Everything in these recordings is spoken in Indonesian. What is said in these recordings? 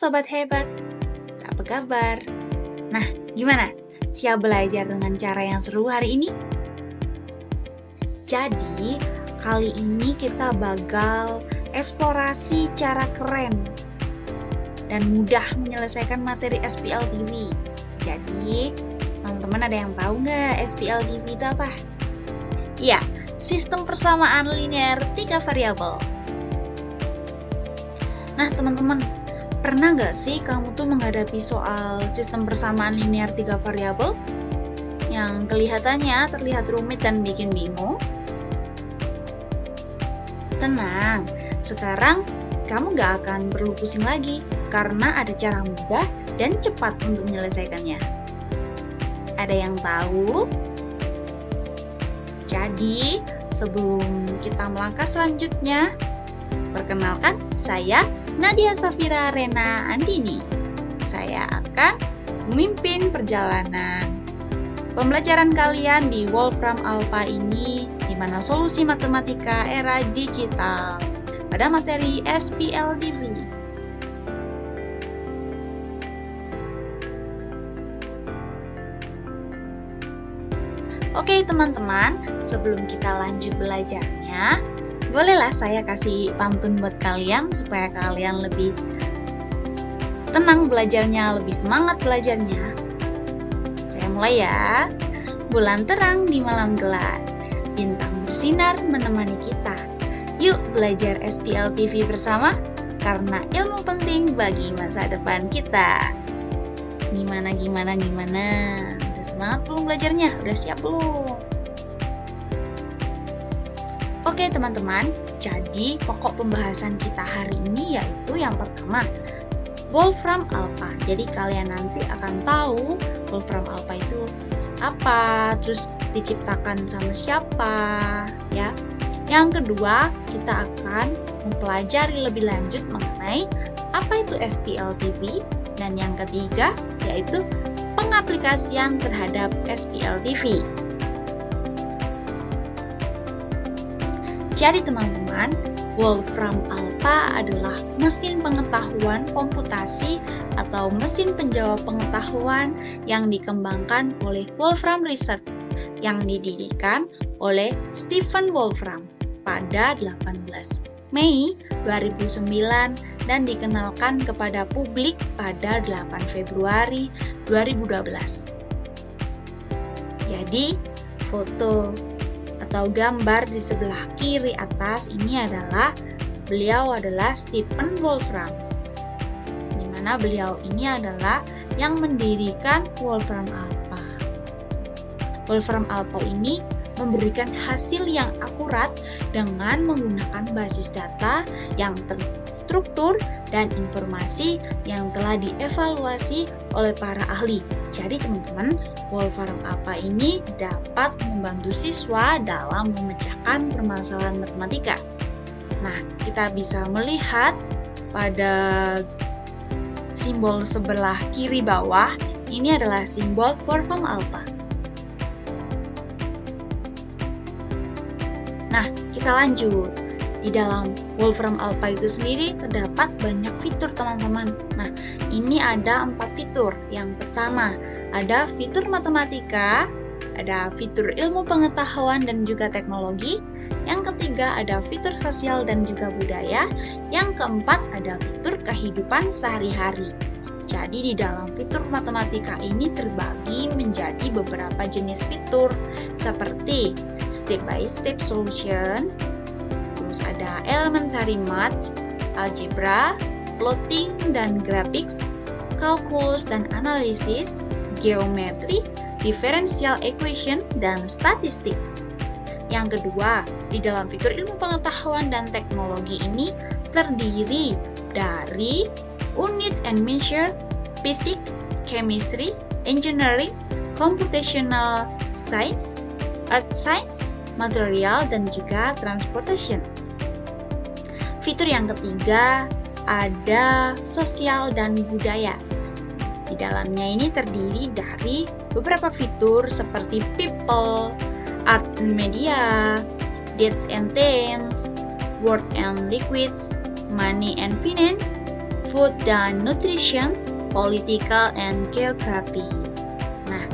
Sobat Hebat, apa kabar? Nah, gimana? Siap belajar dengan cara yang seru hari ini? Jadi, kali ini kita bakal eksplorasi cara keren dan mudah menyelesaikan materi SPL TV. Jadi, teman-teman ada yang tahu nggak SPL TV itu apa? Iya, sistem persamaan linear 3 variabel. Nah, teman-teman, pernah nggak sih kamu tuh menghadapi soal sistem persamaan linear 3 variabel yang kelihatannya terlihat rumit dan bikin bingung? Tenang, sekarang kamu nggak akan perlu pusing lagi karena ada cara mudah dan cepat untuk menyelesaikannya. Ada yang tahu? Jadi, sebelum kita melangkah selanjutnya, perkenalkan, saya Nadia Safira Rena Andini. Saya akan memimpin perjalanan pembelajaran kalian di Wolfram Alpha ini, di mana solusi matematika era digital pada materi SPL TV. Oke teman-teman, sebelum kita lanjut belajarnya, bolehlah saya kasih pantun buat kalian supaya kalian lebih tenang belajarnya, lebih semangat belajarnya. Saya mulai ya. Bulan terang di malam gelap, bintang bersinar menemani kita. Yuk belajar SPL TV bersama, karena ilmu penting bagi masa depan kita. Gimana? Udah semangat belum belajarnya? Udah siap belum? Oke teman-teman, jadi pokok pembahasan kita hari ini yaitu yang pertama, Wolfram Alpha. Jadi kalian nanti akan tahu Wolfram Alpha itu apa, terus diciptakan sama siapa, ya. Yang kedua, kita akan mempelajari lebih lanjut mengenai apa itu SPL TV, dan yang ketiga yaitu pengaplikasian terhadap SPL TV. Jadi teman-teman, Wolfram Alpha adalah mesin pengetahuan komputasi atau mesin penjawab pengetahuan yang dikembangkan oleh Wolfram Research yang didirikan oleh Stephen Wolfram pada 18 Mei 2009 dan dikenalkan kepada publik pada 8 Februari 2012. Jadi, foto atau gambar di sebelah kiri atas ini adalah beliau adalah Stephen Wolfram, di mana beliau ini adalah yang mendirikan Wolfram Alpha. Wolfram Alpha ini memberikan hasil yang akurat dengan menggunakan basis data yang terstruktur dan informasi yang telah dievaluasi oleh para ahli. Jadi teman-teman, Wolfram Alpha ini dapat membantu siswa dalam memecahkan permasalahan matematika. Nah, kita bisa melihat pada simbol sebelah kiri bawah, ini adalah simbol Wolfram Alpha. Nah, kita lanjut. Di dalam Wolfram Alpha itu sendiri terdapat banyak fitur teman-teman. Nah, ini ada 4 fitur. Yang pertama, ada fitur matematika, ada fitur ilmu pengetahuan dan juga teknologi. Yang ketiga, ada fitur sosial dan juga budaya. Yang keempat, ada fitur kehidupan sehari-hari. Jadi di dalam fitur matematika ini terbagi menjadi beberapa jenis fitur seperti step by step solution, terus ada elementary math, algebra, plotting dan graphics, kalkulus dan analisis, geometri, differential equation, dan statistik. Yang kedua, di dalam fitur ilmu pengetahuan dan teknologi ini terdiri dari unit and measure, physics, chemistry, engineering, computational science, earth science, material, dan juga transportation. Fitur yang ketiga ada sosial dan budaya. Di dalamnya ini terdiri dari beberapa fitur seperti people, art and media, dates and themes, word and liquids, money and finance, food dan nutrition, political and geography. Nah,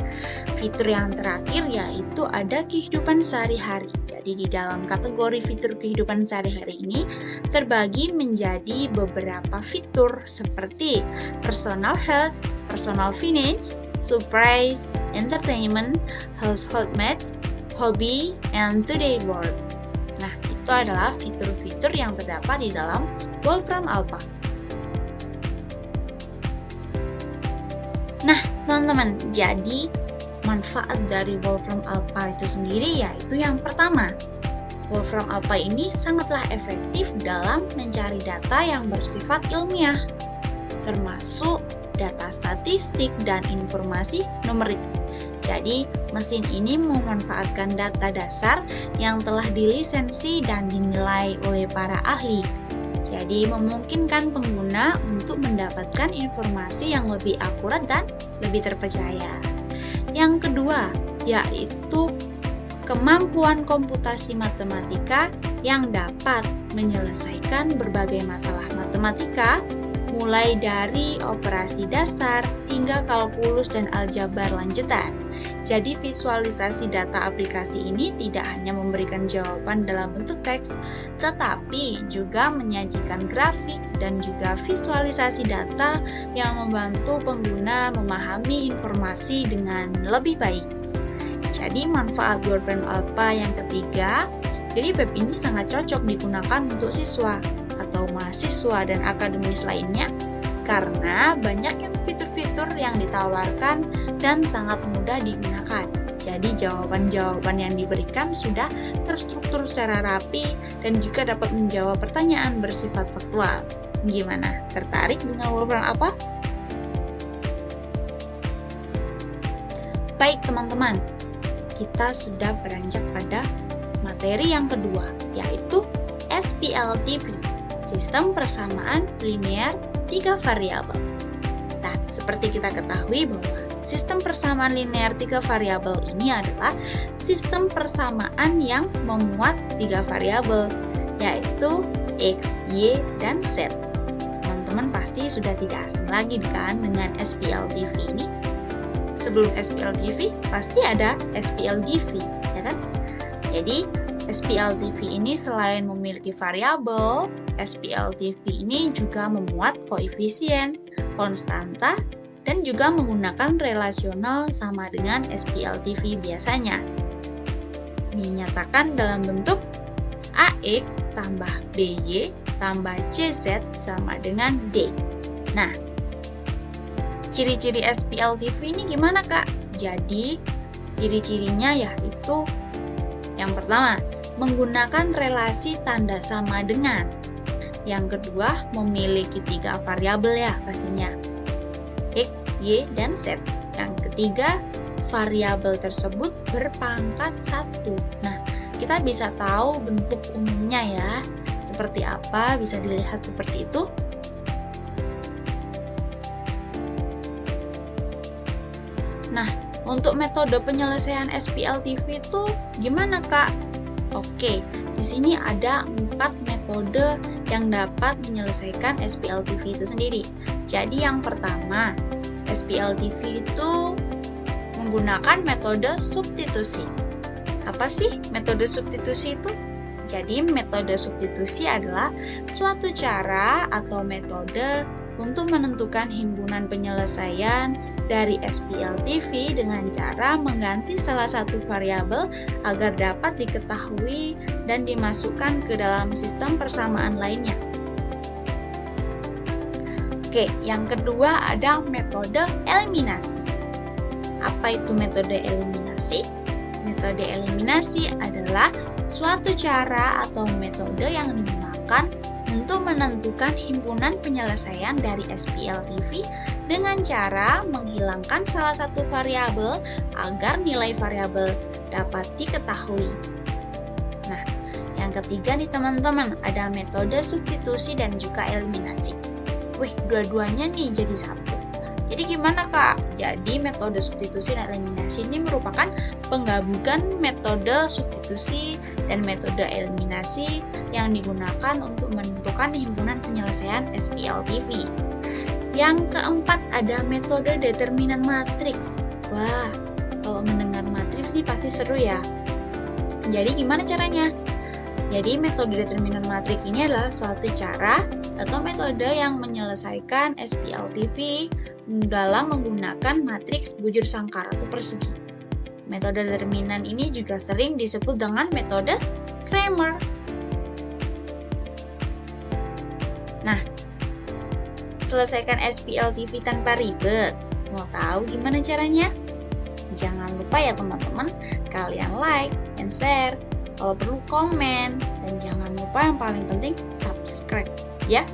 fitur yang terakhir yaitu ada kehidupan sehari-hari. Jadi di dalam kategori fitur kehidupan sehari-hari ini terbagi menjadi beberapa fitur seperti personal health, personal finance, surprise, entertainment, household math, hobby, and today work. Nah, itu adalah fitur-fitur yang terdapat di dalam Wolfram Alpha. Nah, teman-teman, jadi manfaat dari Wolfram Alpha itu sendiri yaitu yang pertama, Wolfram Alpha ini sangatlah efektif dalam mencari data yang bersifat ilmiah, termasuk data statistik dan informasi numerik. Jadi, mesin ini memanfaatkan data dasar yang telah dilisensi dan dinilai oleh para ahli. Jadi, memungkinkan pengguna untuk mendapatkan informasi yang lebih akurat dan lebih terpercaya. Yang kedua, yaitu kemampuan komputasi matematika yang dapat menyelesaikan berbagai masalah matematika, mulai dari operasi dasar hingga kalkulus dan aljabar lanjutan. Jadi visualisasi data aplikasi ini tidak hanya memberikan jawaban dalam bentuk teks, tetapi juga menyajikan grafik dan juga visualisasi data yang membantu pengguna memahami informasi dengan lebih baik. Jadi manfaat Wolfram Alpha yang ketiga, jadi web ini sangat cocok digunakan untuk siswa atau mahasiswa dan akademis lainnya karena banyaknya fitur-fitur yang ditawarkan dan sangat mudah digunakan. Jadi jawaban-jawaban yang diberikan sudah terstruktur secara rapi dan juga dapat menjawab pertanyaan bersifat faktual. Gimana? Tertarik dengan Wolfram Alpha? Baik teman-teman, kita sudah beranjak pada materi yang kedua, yaitu SPLTV, Sistem Persamaan Linear 3 Variabel. Nah, seperti kita ketahui bahwa sistem persamaan linear 3 variabel ini adalah sistem persamaan yang memuat 3 variabel, yaitu X, Y, dan Z. Teman-teman pasti sudah tidak asing lagi kan dengan SPLTV ini. Sebelum SPLTV, pasti ada SPLDV, ya kan? Jadi, SPLTV ini selain memiliki variabel, SPLTV ini juga memuat koefisien, konstanta, dan juga menggunakan relasional sama dengan SPLTV biasanya. Dinyatakan dalam bentuk AX tambah BY tambah CZ sama dengan D. Nah, ciri-ciri SPLTV ini gimana, Kak? Jadi, ciri-cirinya yaitu yang pertama, menggunakan relasi tanda sama dengan. Yang kedua, memiliki 3 variabel ya pastinya. X, Y, dan Z. Yang ketiga, variabel tersebut berpangkat 1. Nah, kita bisa tahu bentuk umumnya ya. Seperti apa, bisa dilihat seperti itu. Nah, untuk metode penyelesaian SPLTV itu gimana, Kak? Oke, di sini ada 4 metode yang dapat menyelesaikan SPLTV itu sendiri. Jadi yang pertama, SPLTV itu menggunakan metode substitusi. Apa sih metode substitusi itu? Jadi metode substitusi adalah suatu cara atau metode untuk menentukan himpunan penyelesaian dari SPLTV dengan cara mengganti salah satu variabel agar dapat diketahui dan dimasukkan ke dalam sistem persamaan lainnya. Oke, yang kedua ada metode eliminasi. Apa itu metode eliminasi? Metode eliminasi adalah suatu cara atau metode yang digunakan untuk menentukan himpunan penyelesaian dari SPLTV dengan cara menghilangkan salah satu variabel agar nilai variabel dapat diketahui. Nah, yang ketiga nih teman-teman, ada metode substitusi dan juga eliminasi. Dua-duanya nih jadi satu. Jadi gimana Kak? Jadi metode substitusi dan eliminasi ini merupakan penggabungan metode substitusi dan metode eliminasi yang digunakan untuk menentukan himpunan penyelesaian SPLTV. Yang keempat ada metode determinan matriks. Wah, kalau mendengar matriks nih pasti seru ya. Jadi gimana caranya? Jadi metode determinan matrik ini adalah suatu cara atau metode yang menyelesaikan SPLTV dalam menggunakan matriks bujur sangkar atau persegi. Metode determinan ini juga sering disebut dengan metode Cramer. Nah, selesaikan SPLTV tanpa ribet. Mau tahu gimana caranya? Jangan lupa ya teman-teman, kalian like and share. Kalau perlu komen, dan jangan lupa yang paling penting subscribe ya.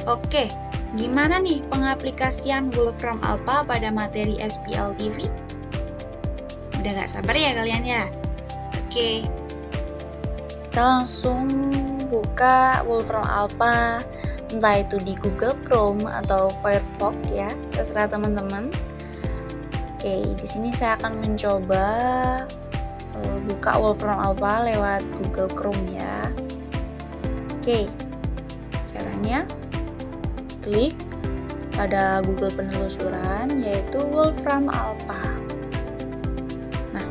Oke, gimana nih pengaplikasian Wolfram Alpha pada materi SPLTV? Udah gak sabar ya kalian ya? Oke, kita langsung buka Wolfram Alpha, entah itu di Google Chrome atau Firefox ya, terserah teman-teman. Oke, di sini saya akan mencoba buka Wolfram Alpha lewat Google Chrome ya. Oke, caranya klik pada Google penelusuran yaitu Wolfram Alpha. Nah,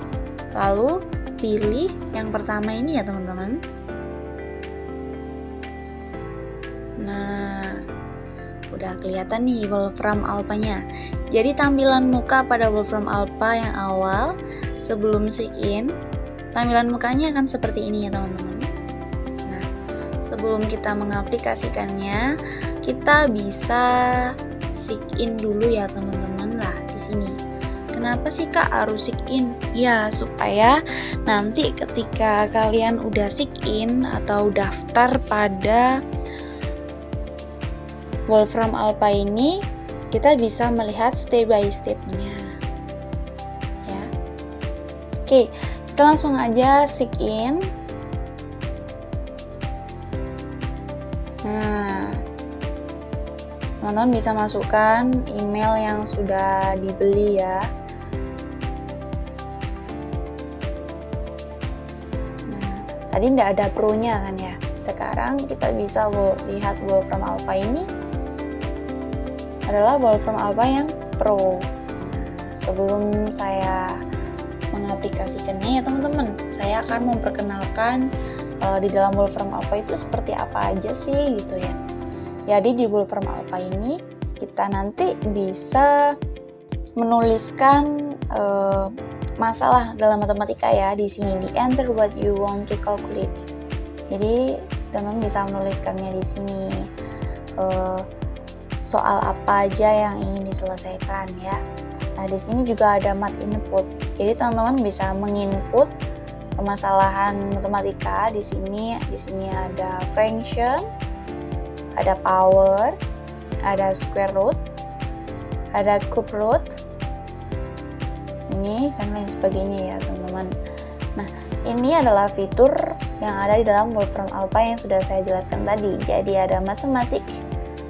lalu pilih yang pertama ini ya teman-teman. Nah, udah kelihatan nih Wolfram Alpha-nya. Jadi tampilan muka pada Wolfram Alpha yang awal sebelum sign, tampilan mukanya akan seperti ini ya teman-teman. Nah, sebelum kita mengaplikasikannya, kita bisa sign dulu ya teman-teman lah di sini. Kenapa sih Kak harus sign? Ya, supaya nanti ketika kalian udah sign atau daftar pada Wolfram Alpha ini, kita bisa melihat step by step-nya ya. Oke, kita langsung aja sign. Nah, teman-teman bisa masukkan email yang sudah dibeli ya. Nah, tadi tidak ada pro-nya kan ya. Sekarang kita bisa lihat Wolfram Alpha ini adalah Wolfram Alpha yang Pro. Sebelum saya mengaplikasikannya ya teman-teman, saya akan memperkenalkan di dalam Wolfram Alpha itu seperti apa aja sih gitu ya. Jadi di Wolfram Alpha ini kita nanti bisa menuliskan masalah dalam matematika ya. Di sini di enter what you want to calculate. Jadi teman-teman bisa menuliskannya di sini. Soal apa aja yang ingin diselesaikan ya. Nah, di sini juga ada math input. Jadi teman-teman bisa menginput permasalahan matematika di sini. Di sini ada fraction, ada power, ada square root, ada cube root. Ini dan lain sebagainya ya, teman-teman. Nah, ini adalah fitur yang ada di dalam Wolfram Alpha yang sudah saya jelaskan tadi. Jadi ada matematik,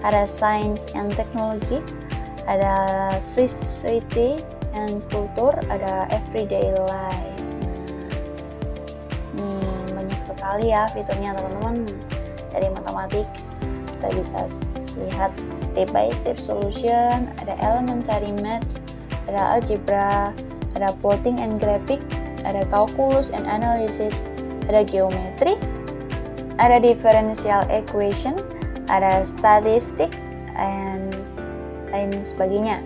ada science and technology, ada society and culture, ada everyday life. Nih banyak sekali ya fiturnya teman-teman. Dari matematik kita bisa lihat step by step solution, ada elementary math, ada algebra, ada plotting and graphic, ada calculus and analysis, ada geometry, ada differential equation, ada statistik, dan lain sebagainya.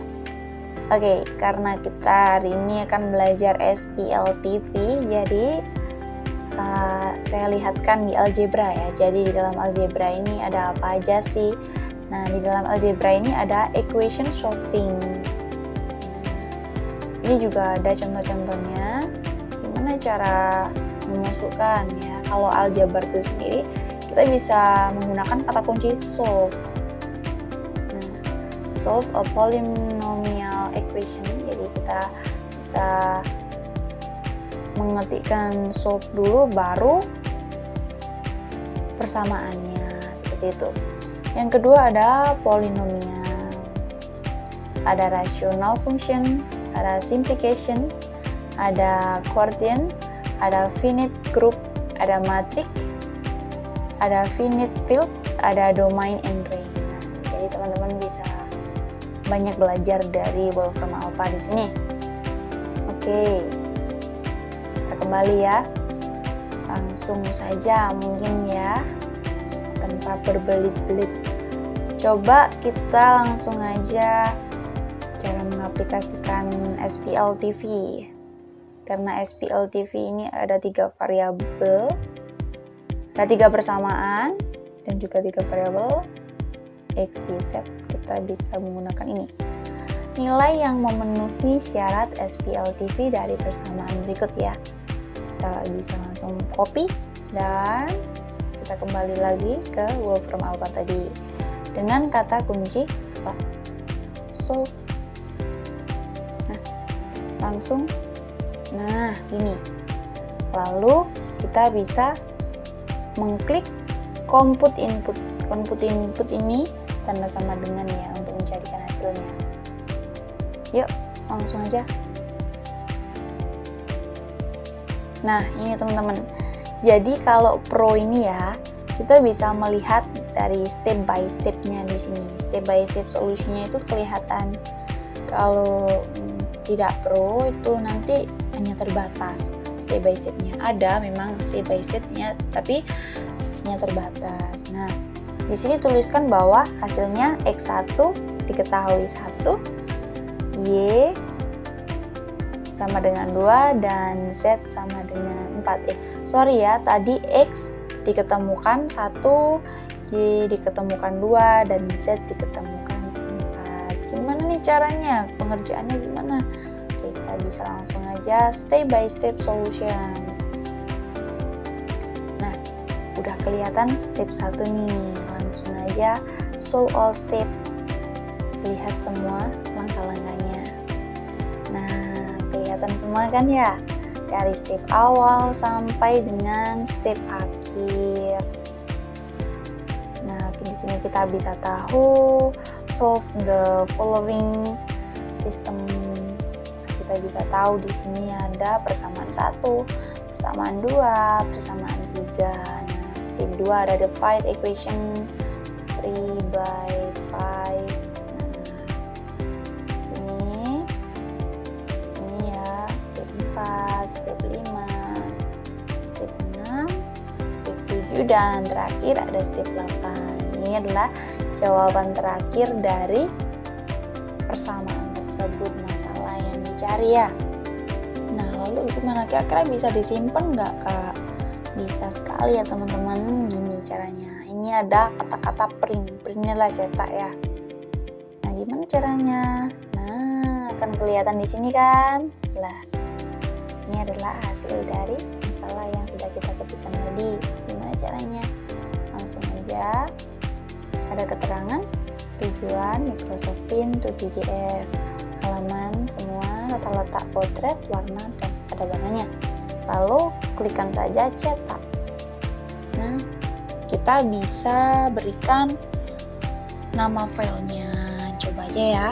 Oke, karena kita hari ini akan belajar SPLTV, jadi saya lihatkan di algebra ya. Jadi di dalam algebra ini ada apa aja sih? Nah, di dalam algebra ini ada equation solving. Ini juga ada contoh-contohnya gimana cara memasukkan ya. Kalau aljabar itu sendiri kita bisa menggunakan kata kunci solve. Nah, solve a polynomial equation. Jadi kita bisa mengetikkan solve dulu baru persamaannya seperti seperti itu. Yang kedua ada polinomial, ada rational function, ada simplification, ada quotient, ada finite group, ada matrix, ada finite field, ada domain and range. Jadi teman-teman bisa banyak belajar dari Wolfram Alpha di sini. Oke, kita kembali ya. Langsung saja mungkin ya, tanpa berbelit-belit. Coba kita langsung aja cara mengaplikasikan SPLTV. Karena SPLTV ini ada 3 variabel, ada 3 persamaan dan juga 3 variabel X, Y, Z. Kita bisa menggunakan ini. Nilai yang memenuhi syarat SPLTV dari persamaan berikut ya. Kita bisa langsung copy dan kita kembali lagi ke Wolfram Alpha tadi dengan kata kunci apa? Solve. Nah, langsung. Nah, gini. Lalu kita bisa mengklik compute input. Compute input ini tanda sama dengan ya untuk mencarikan hasilnya. Yuk, langsung aja. Nah, ini teman-teman. Jadi kalau Pro ini ya, kita bisa melihat dari step by step-nya di sini. Step by step solusinya itu kelihatan. Kalau tidak Pro itu nanti hanya terbatas. Step by step-nya ada memang step by step-nya, tapi hanya terbatas. Nah, di sini tuliskan bahwa hasilnya X1 diketahui 1, Y sama dengan 2, dan Z sama dengan 4. Sorry ya, tadi X diketemukan 1, Y diketemukan 2, dan Z diketemukan 4. Gimana nih caranya? Pengerjaannya gimana? Oke, kita bisa langsung aja step by step solution. Nah, udah kelihatan step 1 nih. Langsung aja show all step. Lihat semua langkah-langkahnya. Nah, kelihatan semua kan ya? Dari step awal sampai dengan step akhir. Nah, di sini kita bisa tahu solve the following system. Kita bisa tahu di sini ada persamaan 1, persamaan 2, persamaan 3. Nah, step 2 ada divide equation 3 by 5. Step 5, step 6, step 7, dan terakhir ada step 8. Ini adalah jawaban terakhir dari persamaan tersebut, masalah yang dicari ya. Nah, lalu gimana, kira-kira bisa disimpan nggak Kak? Bisa sekali ya teman-teman. Gini caranya, ini ada kata-kata print adalah cetak ya. Nah, gimana caranya? Nah, akan kelihatan di sini kan. Lah, ini adalah hasil dari masalah yang sudah kita ketikkan tadi. Gimana caranya? Langsung aja. Ada keterangan, tujuan, Microsoft Paint to PDF, halaman semua, letak potret, warna, dan ada warnanya. Lalu klikkan saja cetak. Nah, kita bisa berikan nama filenya. Coba aja ya.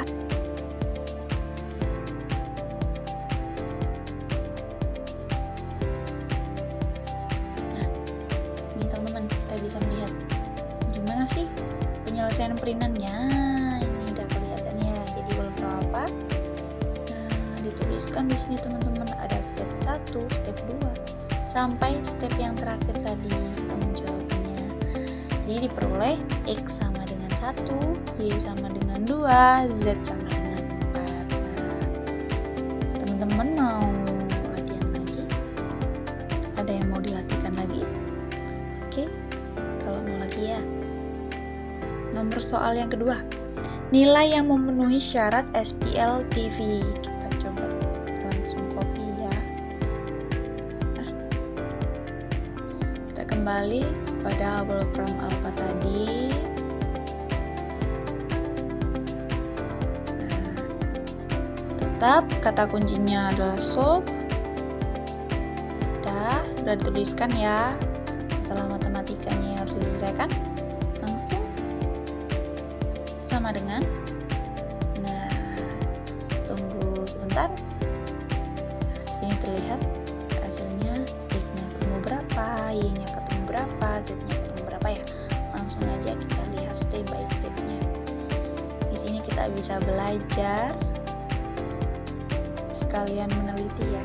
Penyelesaian perintannya ini udah kelihatan ya. Jadi Wolfram Alpha. Nah, dituliskan di sini teman-teman ada step 1, step 2 sampai step yang terakhir tadi tanggung jawabnya. Jadi diperoleh X sama dengan 1, Y sama dengan 2, Z sama dengan 4. Nah, teman-teman mau latihan lagi? Ada yang mau dilatihkan lagi? Oke, kalau mau lagi ya. Nomor soal yang kedua, nilai yang memenuhi syarat SPLTV. Kita coba langsung copy ya. Nah, kita kembali pada Wolfram Alpha tadi. Nah, tetap kata kuncinya adalah solve. Udah dituliskan ya masalah matematikanya yang harus diselesaikan. sama dengan. Nah, tunggu sebentar. Sini terlihat hasilnya, X-nya ketemu berapa, Y-nya ketemu berapa, Z-nya ketemu berapa ya. Langsung aja kita lihat step by stepnya. Di sini kita bisa belajar sekalian meneliti ya.